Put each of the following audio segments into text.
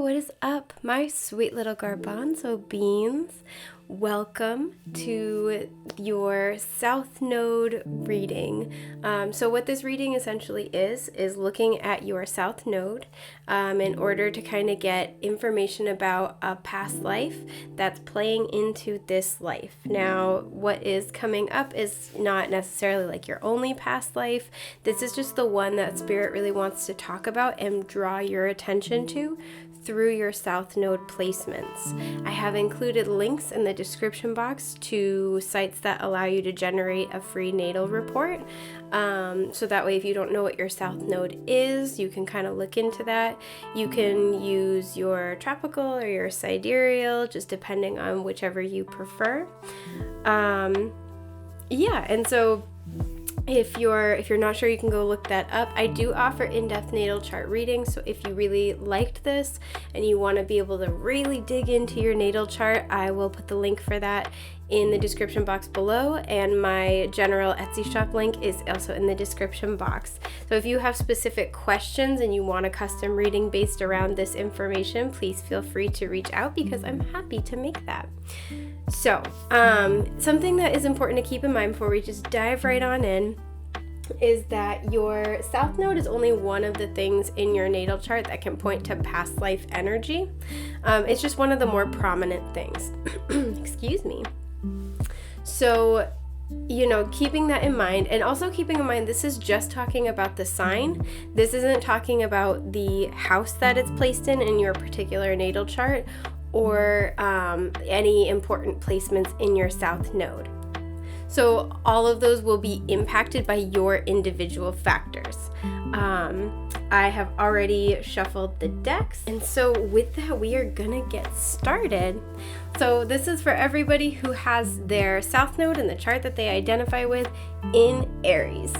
what is up, my sweet little garbanzo beans? Welcome to your South Node reading. So what this reading essentially is looking at your South Node in order to kind of get information about a past life that's playing into this life. Now, what is coming up is not necessarily like your only past life. This is just the one that Spirit really wants to talk about and draw your attention to through your South Node placements. I have included links in the description box to sites that allow you to generate a free natal report. So that way, if you don't know what your South Node is, you can kind of look into that. You can use your tropical or your sidereal, just depending on whichever you prefer. And so if you're not sure, you can go look that up. I do offer in-depth natal chart readings, so if you really liked this and you want to be able to really dig into your natal chart, I will put the link for that in the description box below, and my general Etsy shop link is also in the description box. So if you have specific questions and you want a custom reading based around this information, please feel free to reach out because I'm happy to make that. So, something that is important to keep in mind before we just dive right on in is that your South Node is only one of the things in your natal chart that can point to past life energy. It's just one of the more prominent things. Excuse me. So, keeping that in mind, and also keeping in mind, this is just talking about the sign. This isn't talking about the house that it's placed in your particular natal chart, or any important placements in your South Node. So all of those will be impacted by your individual factors. I have already shuffled the decks, and so with that, we are gonna get started. So this is for everybody who has their South Node in the chart that they identify with in Aries.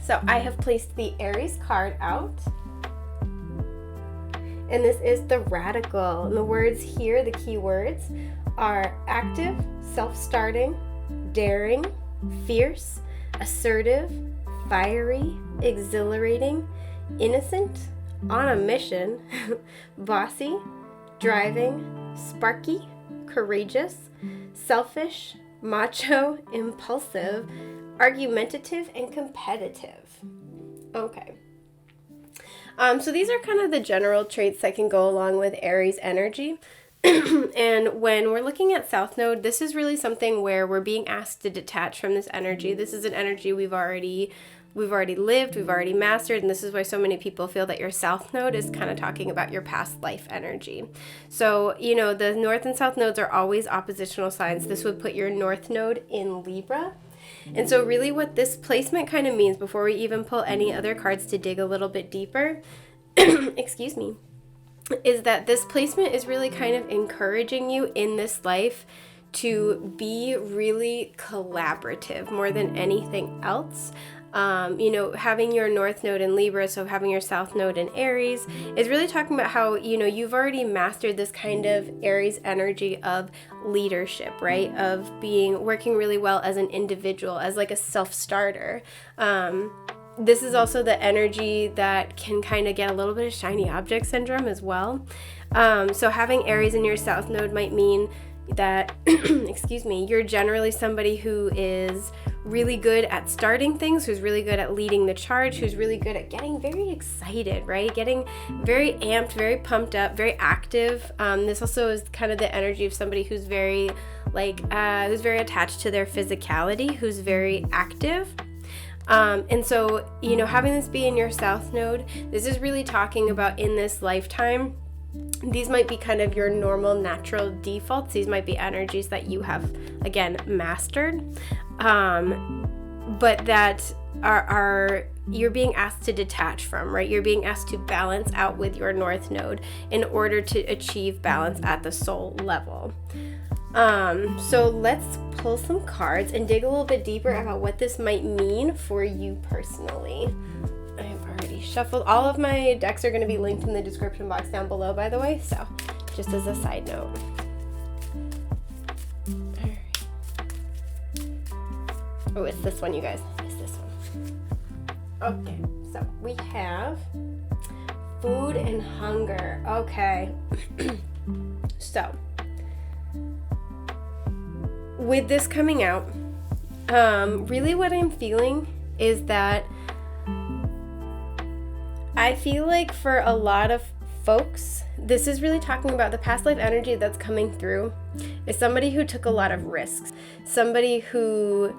So I have placed the Aries card out. And this is the Radical. And the words here, the key words, are active, self-starting, daring, fierce, assertive, fiery, exhilarating, innocent, on a mission, bossy, driving, sparky, courageous, selfish, macho, impulsive, argumentative, and competitive. Okay. So these are kind of the general traits that can go along with Aries energy. And when we're looking at South Node, this is really something where we're being asked to detach from this energy. This is an energy we've already lived, we've already mastered, and this is why so many people feel that your South Node is kind of talking about your past life energy. So, the North and South Nodes are always oppositional signs. This would put your North Node in Libra. And so really what this placement kind of means, before we even pull any other cards to dig a little bit deeper, excuse me, is that this placement is really kind of encouraging you in this life to be really collaborative more than anything else. Having your North Node in Libra, so having your South Node in Aries, is really talking about how, you've already mastered this kind of Aries energy of leadership, right? Of working really well as an individual, as like a self-starter. This is also the energy that can kind of get a little bit of shiny object syndrome as well. So having Aries in your South Node might mean that, excuse me, you're generally somebody who is really good at starting things, who's really good at leading the charge, who's really good at getting very excited, right? Getting very amped, very pumped up, very active. This also is kind of the energy of somebody who's very who's very attached to their physicality, who's very active. And so, having this be in your South Node, this is really talking about in this lifetime, these might be kind of your normal natural defaults. These might be energies that you have, again, mastered, but that are you're being asked to detach from, right? You're being asked to balance out with your North Node in order to achieve balance at the soul level. So let's pull some cards and dig a little bit deeper about what this might mean for you personally. I've already shuffled. All of my decks are going to be linked in the description box down below, by the way, so just as a side note. All right. Oh, it's this one, you guys. It's this one. Okay, so we have food and hunger. Okay. So, with this coming out, really what I'm feeling is that I feel like for a lot of folks, this is really talking about the past life energy that's coming through is somebody who took a lot of risks, somebody who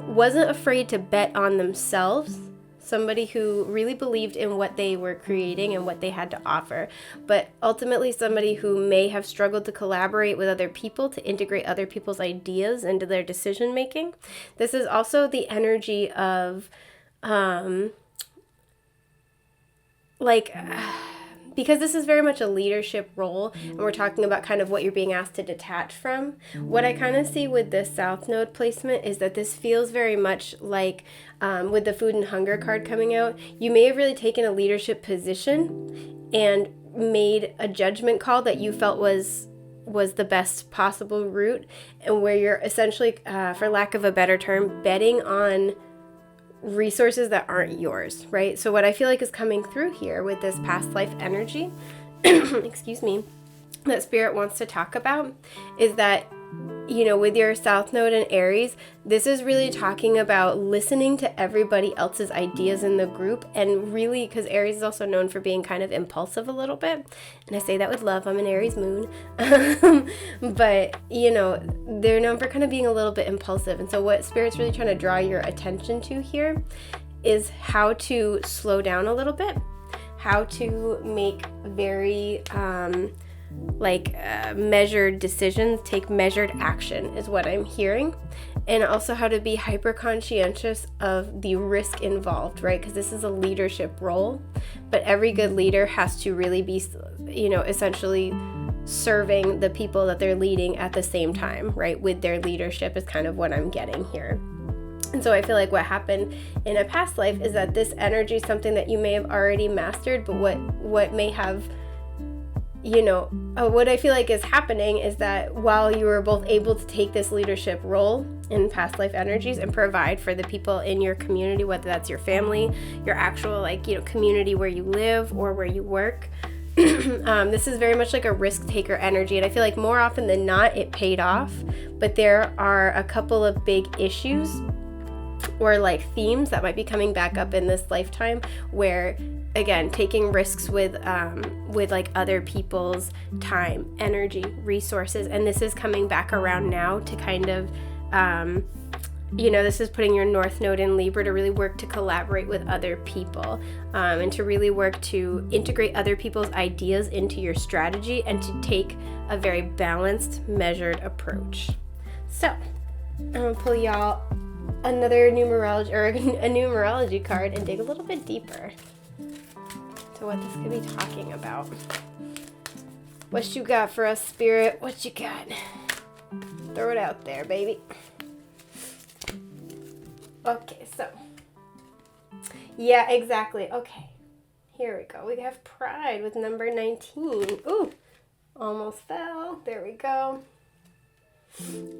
wasn't afraid to bet on themselves, somebody who really believed in what they were creating and what they had to offer, but ultimately somebody who may have struggled to collaborate with other people, to integrate other people's ideas into their decision making. This is also the energy of because this is very much a leadership role, and we're talking about kind of what you're being asked to detach from. What I kind of see with this South Node placement is that this feels very much like with the food and hunger card coming out, you may have really taken a leadership position and made a judgment call that you felt was the best possible route, and where you're essentially, for lack of a better term, betting on resources that aren't yours, right? So what I feel like is coming through here with this past life energy, excuse me, that Spirit wants to talk about is that, you know, with your South Node and Aries, this is really talking about listening to everybody else's ideas in the group, and really, because Aries is also known for being kind of impulsive a little bit, and I say that with love, I'm an Aries moon, but, you know, they're known for kind of being a little bit impulsive, and so what Spirit's really trying to draw your attention to here is how to slow down a little bit, how to make very measured decisions, take measured action is what I'm hearing, and also how to be hyper conscientious of the risk involved, right? Because this is a leadership role, but every good leader has to really be, you know, essentially serving the people that they're leading at the same time, right? With their leadership is kind of what I'm getting here. And so I feel like what happened in a past life is that this energy is something that you may have already mastered, but what may have, you know, what I feel like is happening is that while you were both able to take this leadership role in past life energies and provide for the people in your community, whether that's your family, your actual, like, you know, community where you live or where you work, this is very much like a risk taker energy. And I feel like more often than not, it paid off. But there are a couple of big issues or like themes that might be coming back up in this lifetime where, again, taking risks with like other people's time, energy, resources, and this is coming back around now to kind of, you know, this is putting your North Node in Libra to really work to collaborate with other people, and to really work to integrate other people's ideas into your strategy and to take a very balanced, measured approach. So, I'm gonna pull y'all another numerology or a numerology card and dig a little bit deeper to what this could be talking about. What you got for us, Spirit? What you got? Throw it out there, baby. Okay, so. Yeah, exactly. Okay. Here we go. We have Pride with number 19. Ooh, almost fell. There we go.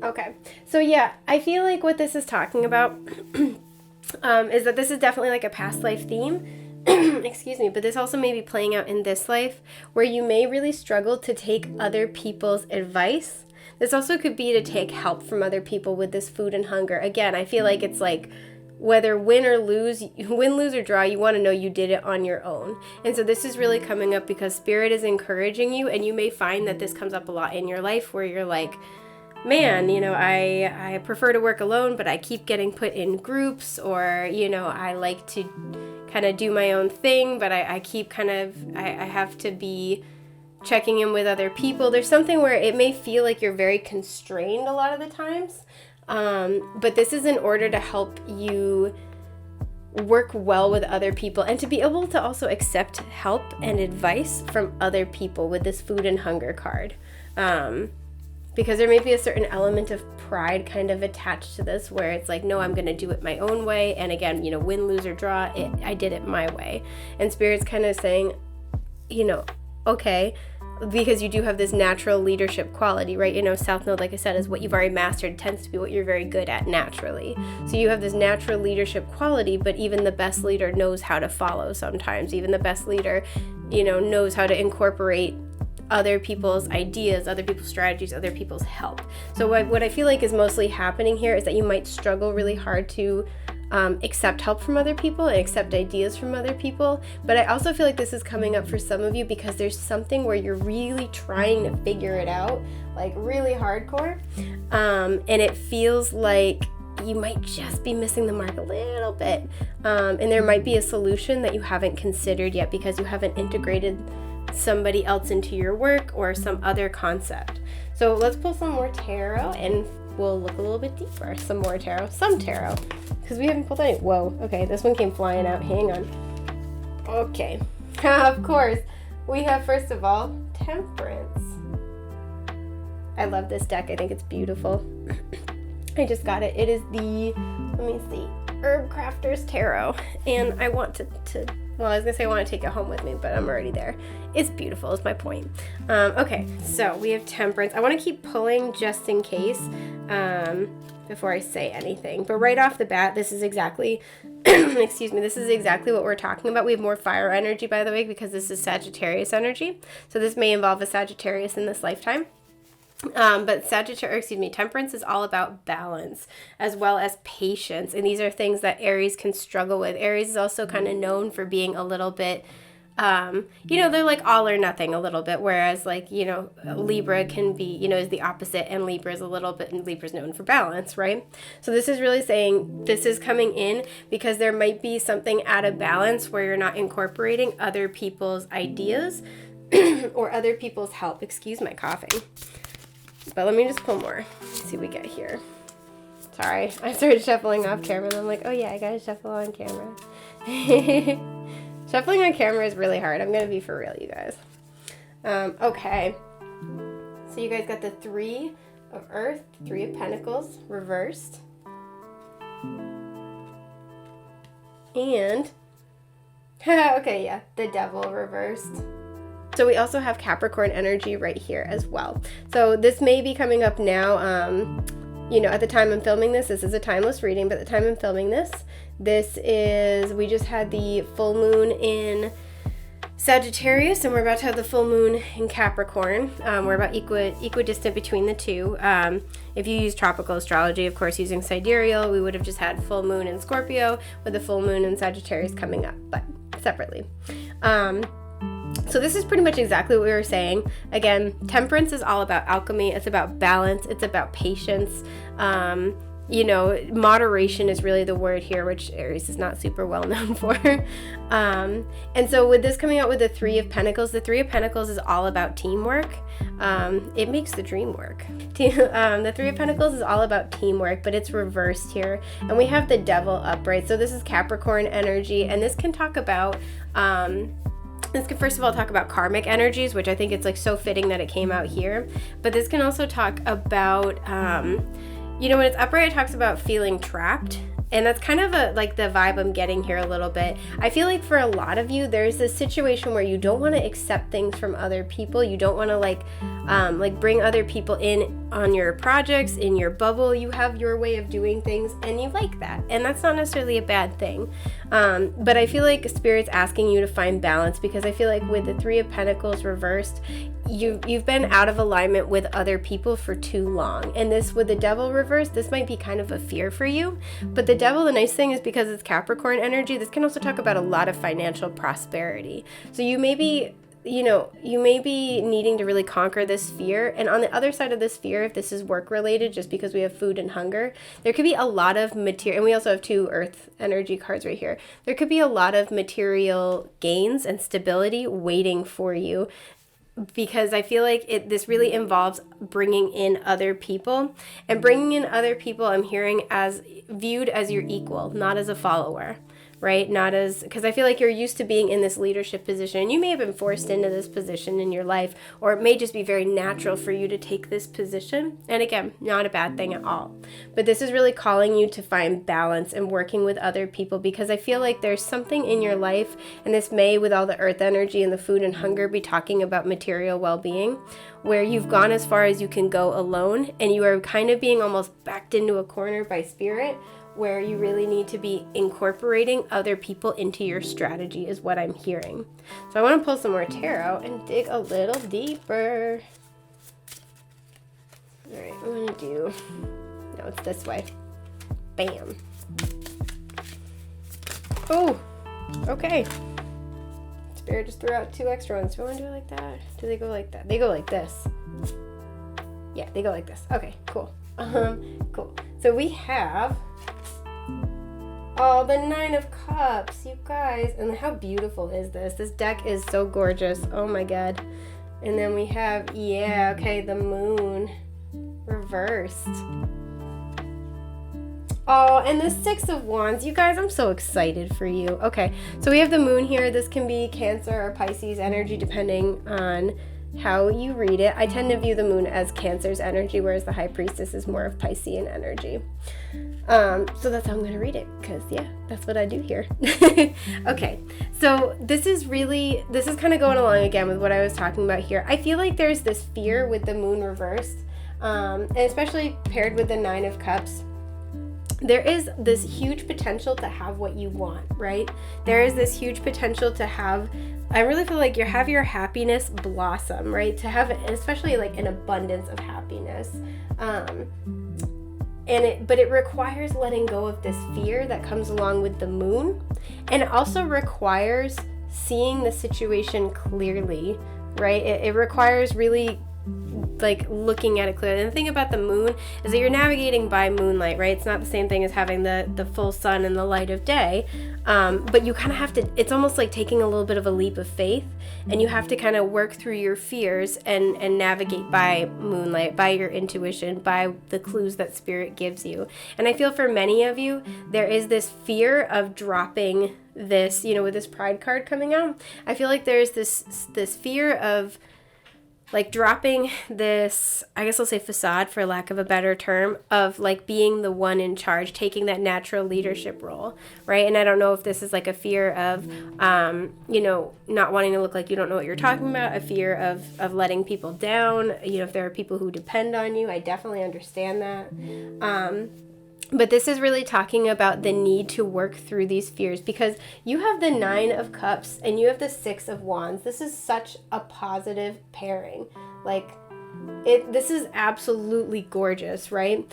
Okay. So yeah, I feel like what this is talking about is that this is definitely like a past life theme. Excuse me, but this also may be playing out in this life where you may really struggle to take other people's advice. This also could be to take help from other people with this food and hunger. Again, I feel like it's like whether win, lose, or draw, you want to know you did it on your own. And so this is really coming up because Spirit is encouraging you, and you may find that this comes up a lot in your life where you're like, man, you know, I prefer to work alone, but I keep getting put in groups, or, you know, I like to kind of do my own thing, but I keep kind of, I have to be checking in with other people. There's something where it may feel like you're very constrained a lot of the times, but this is in order to help you work well with other people and to be able to also accept help and advice from other people with this food and hunger card. Because there may be a certain element of pride kind of attached to this where it's like, no, I'm going to do it my own way. And again, you know, win, lose, or draw, I did it my way. And Spirit's kind of saying, you know, okay, because you do have this natural leadership quality, right? You know, South Node, like I said, is what you've already mastered, tends to be what you're very good at naturally. So you have this natural leadership quality, but even the best leader knows how to follow sometimes. Even the best leader, you know, knows how to incorporate other people's ideas, other people's strategies, other people's help. So what I feel like is mostly happening here is that you might struggle really hard to accept help from other people and accept ideas from other people. But I also feel like this is coming up for some of you because there's something where you're really trying to figure it out, like really hardcore. And it feels like you might just be missing the mark a little bit. And there might be a solution that you haven't considered yet because you haven't integrated somebody else into your work or some other concept. So let's pull some more tarot and we'll look a little bit deeper. Some tarot, because we haven't pulled any. Whoa, okay, this one came flying out. Hang on. Okay, of course, we have, first of all, Temperance. I love this deck. I think it's beautiful. I just got it. It is the, let me see, Herbcrafter's Tarot, and I want to well, I was gonna say I want to take it home with me, but I'm already there. It's beautiful, is my point. Okay, so we have Temperance. I want to keep pulling just in case before I say anything. But right off the bat, this is exactly, excuse me, this is exactly what we're talking about. We have more fire energy, by the way, because this is Sagittarius energy. So this may involve a Sagittarius in this lifetime. But Temperance is all about balance as well as patience. And these are things that Aries can struggle with. Aries is also kind of known for being a little bit, you know, they're like all or nothing a little bit. Whereas like, you know, Libra can be, you know, is the opposite, and Libra is a little bit, and Libra's known for balance, right? So this is really saying this is coming in because there might be something out of balance where you're not incorporating other people's ideas or other people's help. Excuse my coughing. But let me just pull more. Let's see what we get here. Sorry, I started shuffling off camera and I'm like, oh yeah, I gotta shuffle on camera. Shuffling on camera is really hard. I'm gonna be for real, you guys. Okay. So you guys got the 3 of Earth, 3 of Pentacles, reversed. And, okay, yeah, the Devil reversed. So we also have Capricorn energy right here as well. So this may be coming up now. You know, at the time I'm filming this is a timeless reading, but at the time I'm filming this we just had the full moon in Sagittarius, and we're about to have the full moon in Capricorn. We're about equidistant between the two. If you use tropical astrology, of course, using sidereal, we would have just had full moon in Scorpio with the full moon in Sagittarius coming up, but separately. So this is pretty much exactly what we were saying. Again, Temperance is all about alchemy. It's about balance. It's about patience. You know, moderation is really the word here, which Aries is not super well known for. And so with this coming out with the 3 of Pentacles, the 3 of Pentacles is all about teamwork. It makes the dream work. The 3 of Pentacles is all about teamwork, but it's reversed here. And we have the Devil upright. So this is Capricorn energy, and this can talk about... This can first of all talk about karmic energies, which I think it's like so fitting that it came out here. But this can also talk about, you know, when it's upright, it talks about feeling trapped. And that's kind of like the vibe I'm getting here a little bit. I feel like for a lot of you, there's this situation where you don't want to accept things from other people. You don't want to like bring other people in on your projects, in your bubble. You have your way of doing things and you like that. And that's not necessarily a bad thing. But I feel like Spirit's asking you to find balance, because I feel like with the 3 of Pentacles reversed, you've been out of alignment with other people for too long. And this with the Devil reversed, this might be kind of a fear for you. But the Devil, the nice thing is because it's Capricorn energy, this can also talk about a lot of financial prosperity. So you may be needing to really conquer this fear. And on the other side of this fear, if this is work related, just because we have food and hunger, there could be a lot of material, and we also have 2 Earth energy cards right here. There could be a lot of material gains and stability waiting for you, because I feel like this really involves bringing in other people. And bringing in other people, I'm hearing as viewed as your equal, not as a follower, right? Not as, because I feel like you're used to being in this leadership position, and you may have been forced into this position in your life, or it may just be very natural for you to take this position. And again, not a bad thing at all. But this is really calling you to find balance and working with other people, because I feel like there's something in your life, and this may, with all the earth energy and the food and hunger, be talking about material well-being, where you've gone as far as you can go alone, and you are kind of being almost backed into a corner by spirit, where you really need to be incorporating other people into your strategy is what I'm hearing. So I want to pull some more tarot and dig a little deeper. All right, I'm going to do, no, it's this way. Bam. Oh, okay. Spirit just threw out 2 extra ones. Do I want to do it like that? Do they go like that? They go like this. Yeah, they go like this. Okay, cool. Cool. So we have, oh, the 9 of Cups, you guys. And how beautiful is this? This deck is so gorgeous. Oh my God. And then we have, yeah, okay, the Moon reversed. Oh, and the 6 of Wands. You guys, I'm so excited for you. Okay, so we have the Moon here. This can be Cancer or Pisces energy, depending on how you read it. I tend to view the Moon as Cancer's energy, whereas the High Priestess is more of Piscean energy. So that's how I'm going to read it, because, yeah, that's what I do here. Okay, so this is kind of going along again with what I was talking about here. I feel like there's this fear with the Moon reversed, and especially paired with the 9 of Cups. There is this huge potential to have what you want, right? There is this huge potential to have, I really feel like you have your happiness blossom, right? To have, especially like an abundance of happiness. But it requires letting go of this fear that comes along with the Moon. And it also requires seeing the situation clearly, right? It requires really like looking at it clearly. And the thing about the Moon is that you're navigating by moonlight, right? It's not the same thing as having the full sun and the light of day, but you kind of have to, it's almost like taking a little bit of a leap of faith, and you have to kind of work through your fears and navigate by moonlight, by your intuition, by the clues that Spirit gives you. And I feel for many of you, there is this fear of dropping this, with this Pride card coming out. I feel like there's this fear of like dropping this, I guess I'll say facade for lack of a better term, of like being the one in charge, taking that natural leadership role, right? And I don't know if this is like a fear of, not wanting to look like you don't know what you're talking about, a fear of letting people down, if there are people who depend on you. I definitely understand that. But this is really talking about the need to work through these fears, because you have the 9 of Cups and you have the 6 of Wands. This is such a positive pairing. Like, this is absolutely gorgeous, right?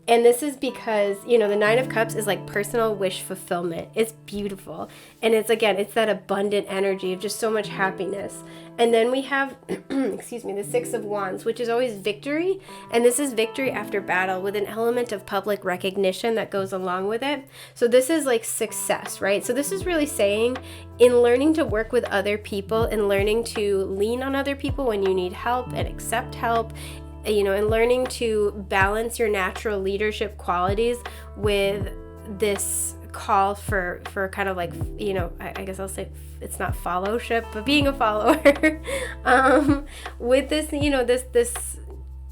And this is because, the 9 of Cups is like personal wish fulfillment. It's beautiful. And it's that abundant energy of just so much happiness. And then we have, the 6 of Wands, which is always victory. And this is victory after battle with an element of public recognition that goes along with it. So this is like success, right? So this is really saying, in learning to work with other people and learning to lean on other people when you need help and accept help, and learning to balance your natural leadership qualities with this call for kind of like, I guess I'll say it's not followship, but being a follower, with this, this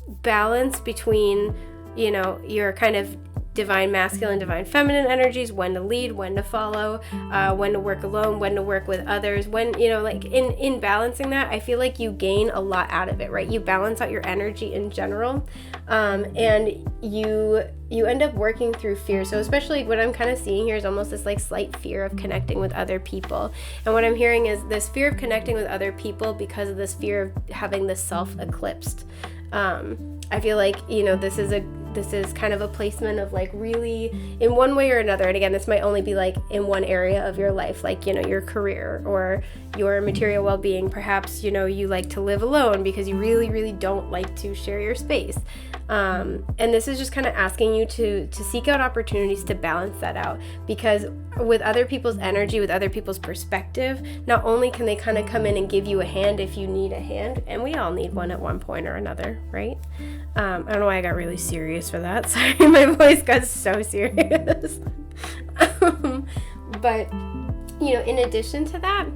balance between, your kind of divine masculine, divine feminine energies, when to lead, when to follow, when to work alone, when to work with others, when, like in balancing that, I feel like you gain a lot out of it, right? You balance out your energy in general, and you end up working through fear. So especially what I'm kind of seeing here is almost this like slight fear of connecting with other people. And what I'm hearing is this fear of connecting with other people because of this fear of having the self eclipsed. I feel like, this is kind of a placement of like really in one way or another. And again, this might only be like in one area of your life, like, your career or your material well-being. Perhaps, you like to live alone because you really, really don't like to share your space. And this is just kind of asking you to seek out opportunities to balance that out, because with other people's energy, with other people's perspective, not only can they kind of come in and give you a hand if you need a hand, and we all need one at one point or another, right? I don't know why I got really serious for that. Sorry, my voice got so serious. But, in addition to that,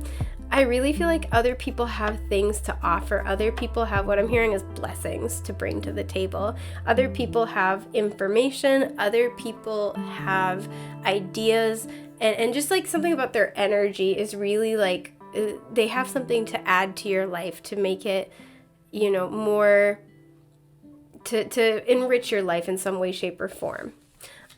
I really feel like other people have things to offer. Other people have, what I'm hearing is blessings to bring to the table. Other people have information. Other people have ideas. And just like something about their energy is really like, they have something to add to your life to make it, more, to enrich your life in some way, shape, or form.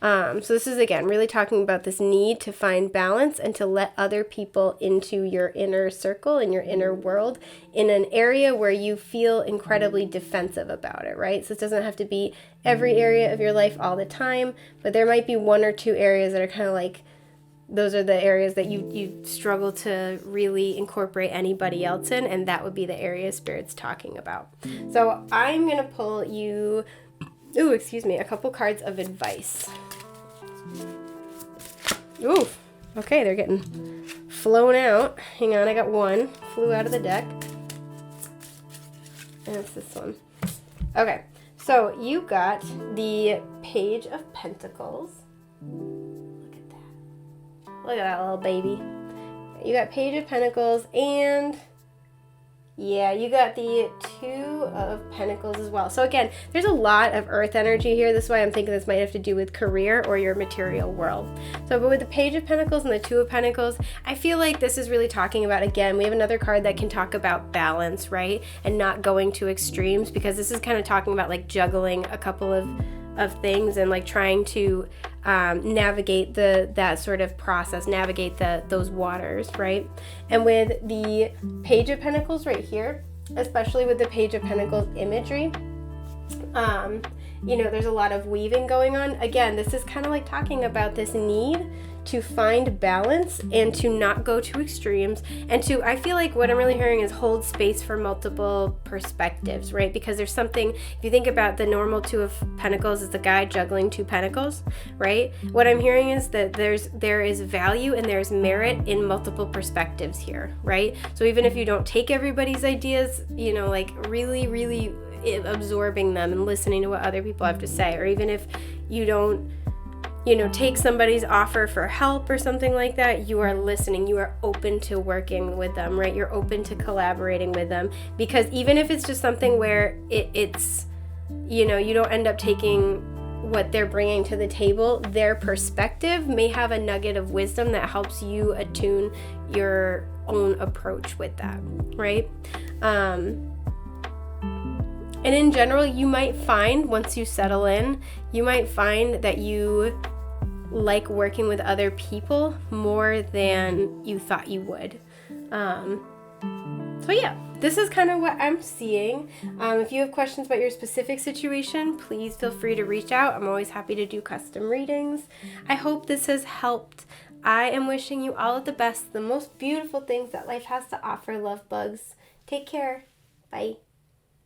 So this is, again, really talking about this need to find balance and to let other people into your inner circle, in your inner world, in an area where you feel incredibly defensive about it, right? So it doesn't have to be every area of your life all the time, but there might be one or two areas that are kind of like, those are the areas that you struggle to really incorporate anybody else in, and that would be the area Spirit's talking about. So I'm going to pull you, a couple cards of advice. Ooh, okay, they're getting flown out. Hang on, I got one. Flew out of the deck. And it's this one. Okay, so you got the Page of Pentacles. Look at that. Look at that little baby. You got Page of Pentacles, and you got the Two of Pentacles as well. So again, there's a lot of earth energy here. This is why I'm thinking this might have to do with career or your material world. So, but with the Page of Pentacles and the Two of Pentacles, I feel like this is really talking about, again, we have another card that can talk about balance, right? And not going to extremes, because this is kind of talking about like juggling a couple of things and like trying to navigate that sort of process, navigate those waters, right? And with the Page of Pentacles right here, especially with the Page of Pentacles imagery, there's a lot of weaving going on. Again, this is kind of like talking about this need to find balance and to not go to extremes, and to, I feel like what I'm really hearing is hold space for multiple perspectives, right? Because there's something, if you think about the normal Two of Pentacles is the guy juggling two pentacles, right? What I'm hearing is that there is value and there's merit in multiple perspectives here, right? So even if you don't take everybody's ideas, like really, really absorbing them and listening to what other people have to say, or even if you don't take somebody's offer for help or something like that, you are listening, you are open to working with them, right? You're open to collaborating with them, because even if it's just something where it's, you don't end up taking what they're bringing to the table, their perspective may have a nugget of wisdom that helps you attune your own approach with that, right? And in general, you might find, once you settle in, you might find that you like working with other people more than you thought you would. This is kind of what I'm seeing. If you have questions about your specific situation, please feel free to reach out. I'm always happy to do custom readings. I hope this has helped. I am wishing you all of the best, the most beautiful things that life has to offer, love bugs. Take care. Bye.